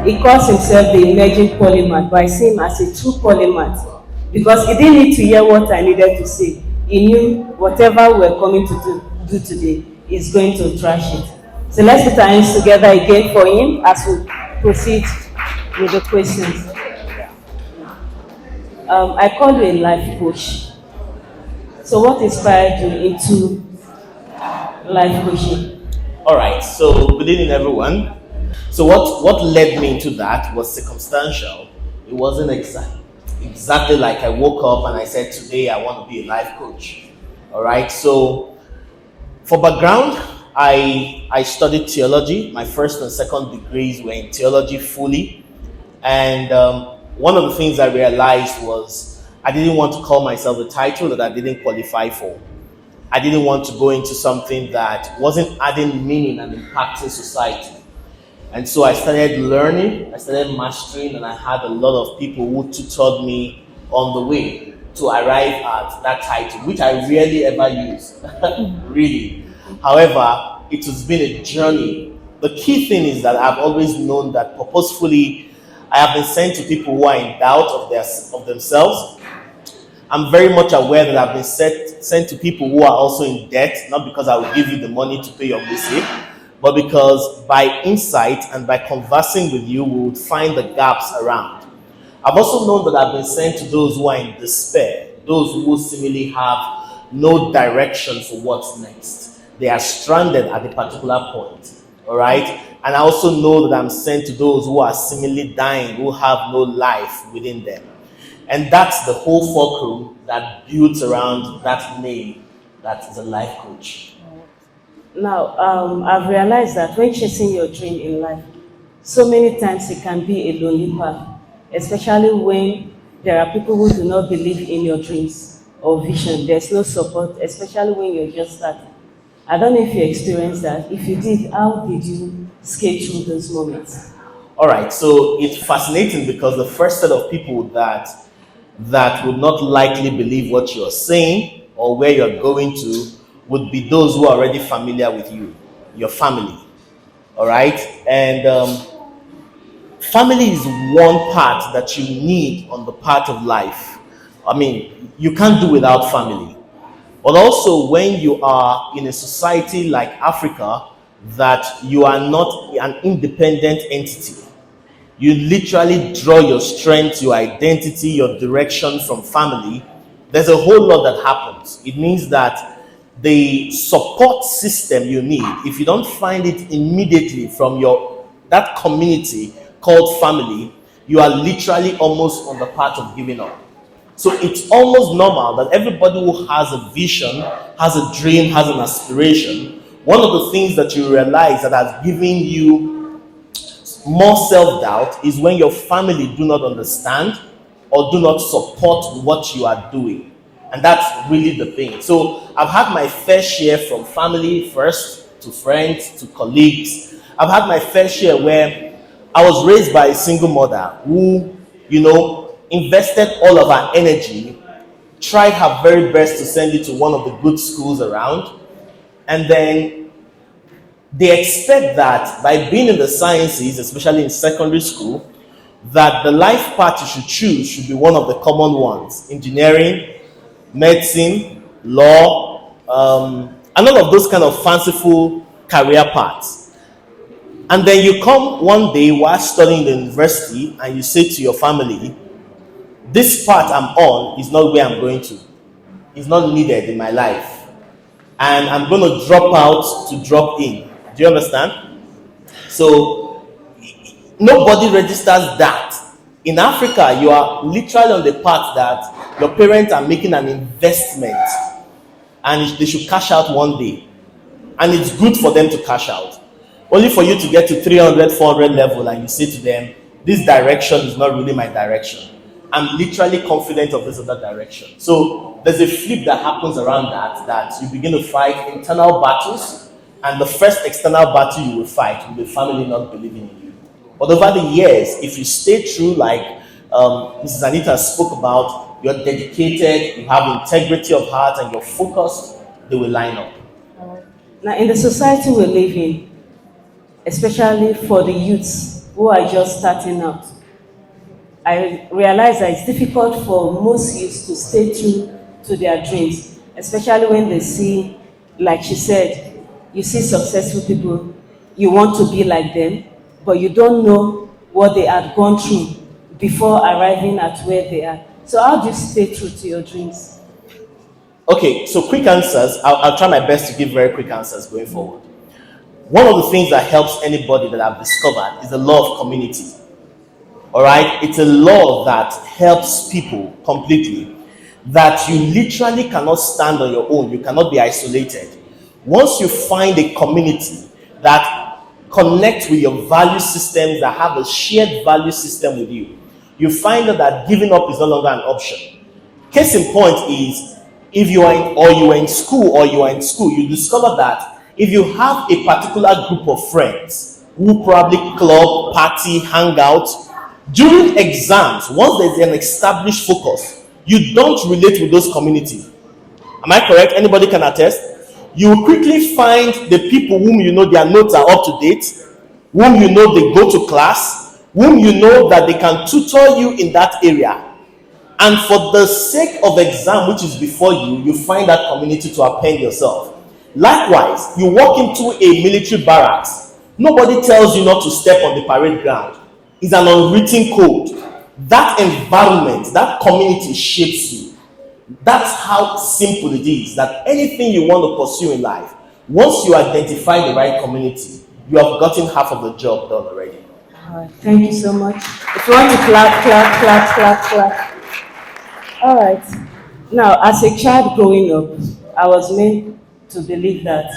he calls himself the emerging polymath, but I see him as a true polymath because he didn't need to hear what I needed to say. He knew whatever we're coming to do today is going to trash it. So let's put our hands together again for him as we proceed with the questions. I call you a life coach. So what inspired you into life coaching? All right, so good evening, everyone. So what led me into that was circumstantial. It wasn't exactly like I woke up and I said, today I want to be a life coach. All right, so for background, I studied theology. My first and second degrees were in theology fully. And one of the things I realized was I didn't want to call myself a title that I didn't qualify for. I didn't want to go into something that wasn't adding meaning and impacting society. And so I started learning, I started mastering, and I had a lot of people who tutored me on the way to arrive at that title, which I rarely ever use, really. However, it has been a journey. The key thing is that I've always known that purposefully I have been sent to people who are in doubt of themselves. I'm very much aware that I've been sent to people who are also in debt, not because I will give you the money to pay your mistake, but because by insight and by conversing with you, we would find the gaps around. I've also known that I've been sent to those who are in despair, those who seemingly have no direction for what's next. They are stranded at a particular point, all right? And I also know that I'm sent to those who are seemingly dying, who have no life within them. And that's the whole fulcrum that builds around that name, that is a life coach. Now, I've realized that when chasing your dream in life, so many times it can be a lonely path, especially when there are people who do not believe in your dreams or vision. There's no support, especially when you're just starting. I don't know if you experienced that. If you did, how did you skate through those moments? All right, so it's fascinating because the first set of people that would not likely believe what you're saying or where you're going to would be those who are already familiar with you, your family. All right, and family is one part that you need on the path of life. I mean, you can't do without family. But also when you are in a society like Africa, that you are not an independent entity. You literally draw your strength, your identity, your direction from family. There's a whole lot that happens. It means that the support system you need, if you don't find it immediately from that community called family, you are literally almost on the path of giving up. So it's almost normal that everybody who has a vision, has a dream, has an aspiration, one of the things that you realize that has given you more self-doubt is when your family do not understand or do not support what you are doing. And that's really the thing. So I've had my fair share from family first, to friends, to colleagues. I've had my fair share where I was raised by a single mother who, invested all of her energy, tried her very best to send you to one of the good schools around, and then they expect that by being in the sciences, especially in secondary school, that the life path you should choose should be one of the common ones: engineering, medicine, law, and all of those kind of fanciful career paths. And then you come one day while studying the university and you say to your family, this path I'm on is not where I'm going to. It's not needed in my life. And I'm going to drop out to drop in. Do you understand? So nobody registers that. In Africa, you are literally on the path that your parents are making an investment and they should cash out one day. And it's good for them to cash out. Only for you to get to 300, 400 level and you say to them, this direction is not really my direction. I'm literally confident of this other direction. So there's a flip that happens around that you begin to fight internal battles, and the first external battle you will fight will be family not believing in you. But over the years, if you stay true, like Mrs. Anita spoke about, you're dedicated, you have integrity of heart, and you're focused, they will line up. Now, in the society we live in, especially for the youths who are just starting out, I realize that it's difficult for most youths to stay true to their dreams, especially when they see, like she said, you see successful people, you want to be like them, but you don't know what they had gone through before arriving at where they are. So, how do you stay true to your dreams? Okay, so quick answers. I'll try my best to give very quick answers going forward. One of the things that helps anybody that I've discovered is the law of community. All right, it's a law that helps people completely. That you literally cannot stand on your own, you cannot be isolated. Once you find a community that connects with your value systems, that have a shared value system with you, you find out that giving up is no longer an option. Case in point is, if you are in, or you are in school, you discover that if you have a particular group of friends who probably club, party, hang out, during exams, once there's an established focus, you don't relate with those communities. Am I correct? Anybody can attest? You will quickly find the people whom you know their notes are up to date, whom you know they go to class, whom you know that they can tutor you in that area. And for the sake of exam which is before you, you find that community to append yourself. Likewise, you walk into a military barracks. Nobody tells you not to step on the parade ground. It's an unwritten code. That environment, that community shapes you. That's how simple it is, that anything you want to pursue in life, once you identify the right community, you have gotten half of the job done already. All right, thank you so much. If you want to clap, clap, clap, clap, clap. All right. Now, as a child growing up, I was made to believe that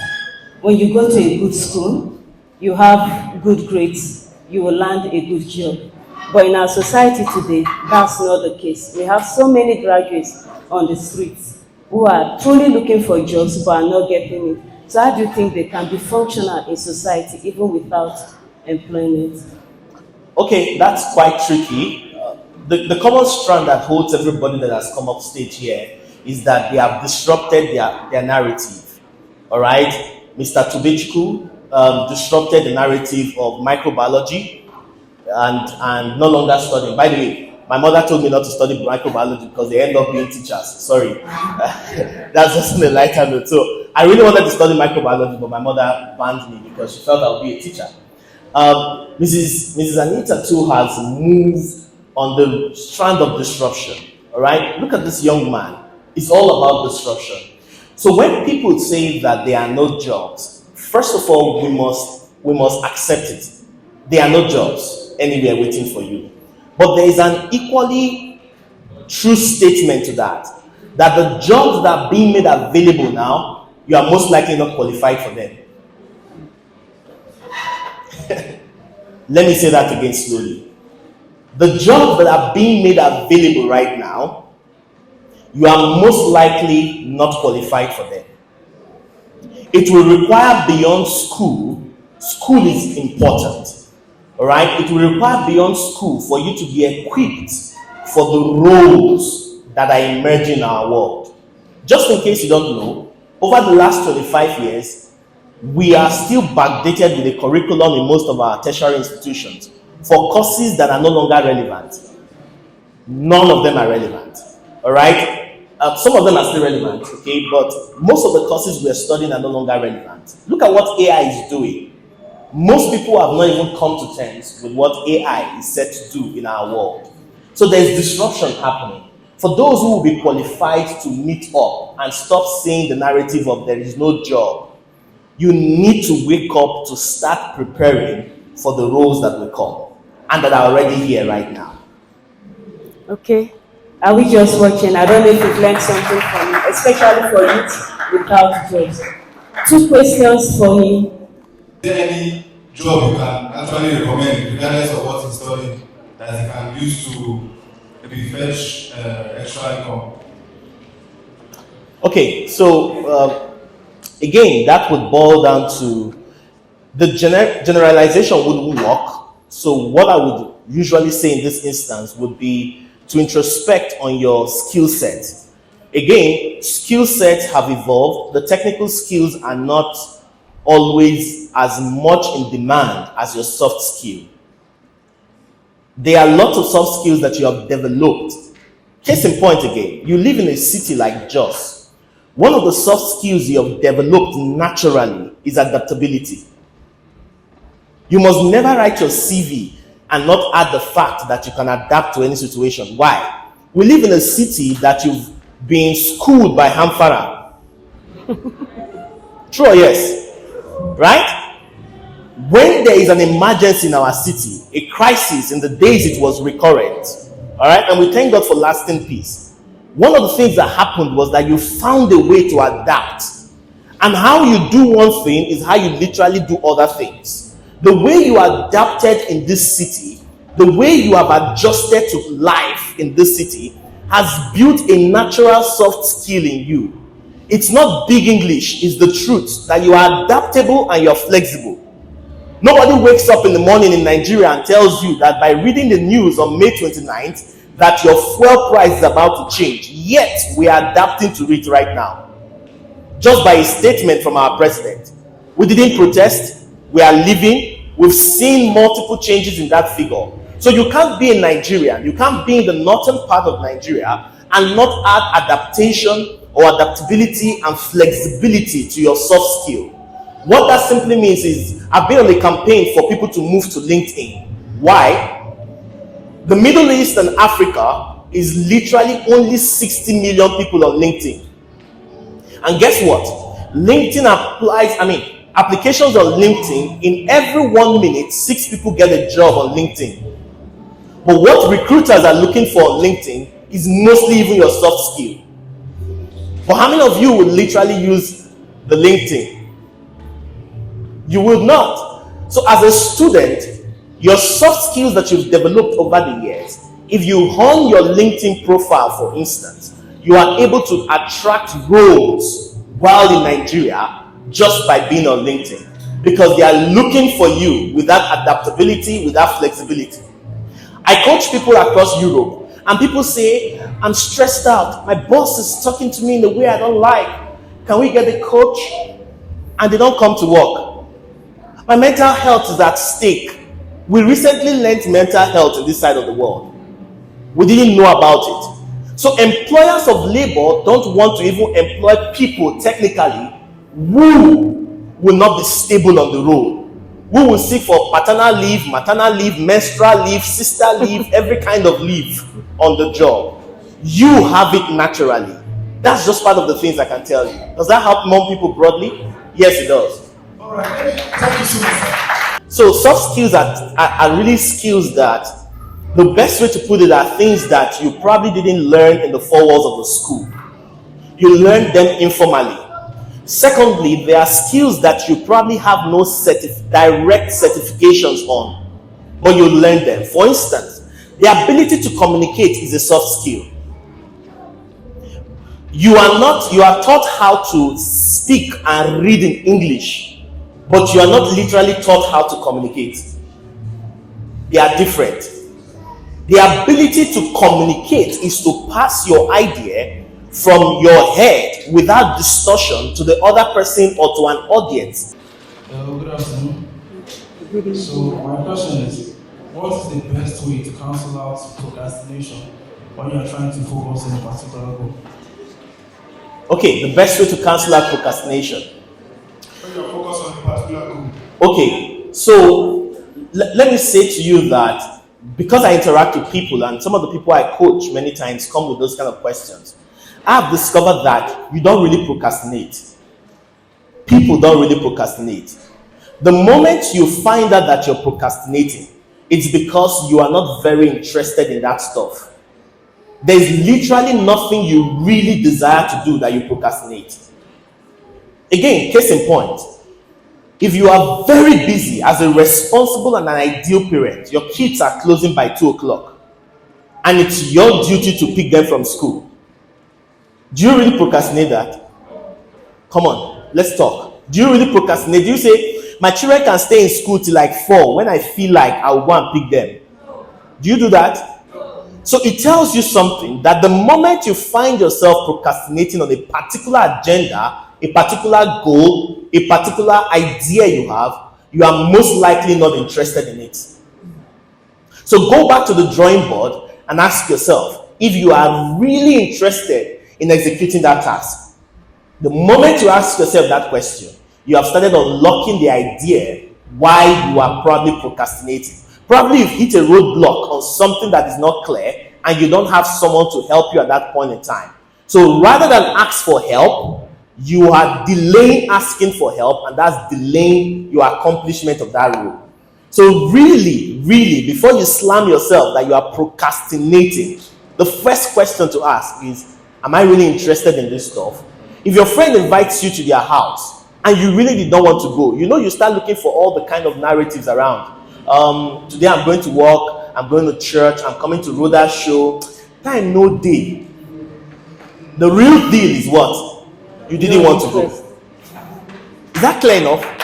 when you go to a good school, you have good grades, you will land a good job. But in our society today, that's not the case. We have so many graduates on the streets who are truly looking for jobs but are not getting it. So how do you think they can be functional in society even without employment? Okay, that's quite tricky. The common strand that holds everybody that has come up stage here is that they have disrupted their narrative. All right, Mr. Tubechku disrupted the narrative of microbiology and no longer studying. By the way, my mother told me not to study microbiology because they end up being teachers. Sorry, that's just on a lighter note. So I really wanted to study microbiology, but my mother banned me because she felt I would be a teacher. Mrs. Anita too has moved on the strand of disruption. All right, look at this young man. It's all about disruption. So when people say that there are no jobs, first of all, we must accept it. There are no jobs anywhere waiting for you. But there is an equally true statement to that. That the jobs that are being made available now, you are most likely not qualified for them. Let me say that again slowly. The jobs that are being made available right now, you are most likely not qualified for them. It will require beyond school. School is important. All right? It will require beyond school for you to be equipped for the roles that are emerging in our world. Just in case you don't know, over the last 25 years, we are still backdated with the curriculum in most of our tertiary institutions for courses that are no longer relevant. None of them are relevant. All right? Some of them are still relevant, okay? But most of the courses we are studying are no longer relevant. Look at what AI is doing. Most people have not even come to terms with what AI is set to do in our world. So there's disruption happening. For those who will be qualified to meet up and stop saying the narrative of there is no job, you need to wake up to start preparing for the roles that will come and that are already here right now. Okay. Are we just watching? I don't know if you've learned something from it, especially for youth without jobs. Two questions for me. Is there any job you can actually recommend, regardless of what he's studying, that he can use to maybe fetch extra income? Okay, so again, that would boil down to the generalization wouldn't work. So what I would usually say in this instance would be to introspect on your skill set. Again, skill sets have evolved. The technical skills are not always as much in demand as your soft skill. There are lots of soft skills that you have developed. Case in point again, you live in a city like Jos. One of the soft skills you have developed naturally is adaptability. You must never write your CV and not add the fact that you can adapt to any situation. Why? We live in a city that you've been schooled by Hamfara. True or yes? Right? When there is an emergency in our city, a crisis, in the days it was recurrent, all right, and we thank God for lasting peace. One of the things that happened was that you found a way to adapt. And how you do one thing is how you literally do other things. The way you adapted in this city, the way you have adjusted to life in this city, has built a natural soft skill in you. It's not big English, it's the truth that you are adaptable and you're flexible. Nobody wakes up in the morning in Nigeria and tells you that by reading the news on May 29th that your fuel price is about to change. Yet we are adapting to it right now. Just by a statement from our president. We didn't protest. We are living. We've seen multiple changes in that figure. So you can't be in Nigeria, you can't be in the northern part of Nigeria and not add adaptation or adaptability and flexibility to your soft skill. What that simply means is, I've been on a campaign for people to move to LinkedIn. Why? The Middle East and Africa is literally only 60 million people on LinkedIn. And guess what? LinkedIn applications on LinkedIn, in every 1 minute, 6 people get a job on LinkedIn. But what recruiters are looking for on LinkedIn is mostly even your soft skill. But how many of you will literally use the LinkedIn? You will not. So as a student, your soft skills that you've developed over the years, if you hone your LinkedIn profile, for instance, you are able to attract roles while in Nigeria just by being on LinkedIn, because they are looking for you with that adaptability, with that flexibility. I coach people across Europe, and people say, I'm stressed out. My boss is talking to me in a way I don't like. Can we get a coach? And they don't come to work. My mental health is at stake. We recently learned mental health in this side of the world. We didn't know about it. So employers of labor don't want to even employ people technically who will not be stable on the road. Who will seek for paternal leave, maternal leave, menstrual leave, sister leave, every kind of leave on the job. You have it naturally. That's just part of the things I can tell you. Does that help more people broadly? Yes, it does. All right, thank you so much. So soft skills are really skills that, the best way to put it, are things that you probably didn't learn in the four walls of the school. You learned them informally. Secondly, there are skills that you probably have no direct certifications on, but you learn them. For instance, the ability to communicate is a soft skill. You are taught how to speak and read in English, but you are not literally taught how to communicate. They are different. The ability to communicate is to pass your idea from your head without distortion to the other person or to an audience. Good afternoon. So my question is, what is the best way to cancel out procrastination when you are trying to focus on a particular goal? Okay, the best way to cancel out procrastination. When you're focused on a particular goal. Okay, so let me say to you that because I interact with people, and some of the people I coach many times come with those kind of questions, I've discovered that you don't really procrastinate. People don't really procrastinate. The moment you find out that you're procrastinating, it's because you are not very interested in that stuff. There's literally nothing you really desire to do that you procrastinate. Again, case in point, if you are very busy as a responsible and an ideal parent, your kids are closing by 2 o'clock, and it's your duty to pick them from school, do you really procrastinate that? Come on, let's talk. Do you really procrastinate? Do you say, my children can stay in school till like 4, when I feel like I'll go and pick them? Do you do that? So it tells you something, that the moment you find yourself procrastinating on a particular agenda, a particular goal, a particular idea you have, you are most likely not interested in it. So go back to the drawing board and ask yourself if you are really interested in executing that task. The moment you ask yourself that question, you have started unlocking the idea why you are probably procrastinating. Probably you've hit a roadblock on something that is not clear and you don't have someone to help you at that point in time. So rather than ask for help, you are delaying asking for help, and that's delaying your accomplishment of that role. So really, before you slam yourself that you are procrastinating, the first question to ask is, am I really interested in this stuff? If your friend invites you to their house and you really did not want to go, you start looking for all the kind of narratives around. Today I'm going to work, I'm going to church, I'm coming to Rhoda show. Time no day. The real deal is what? You didn't want to go. Is that clear enough?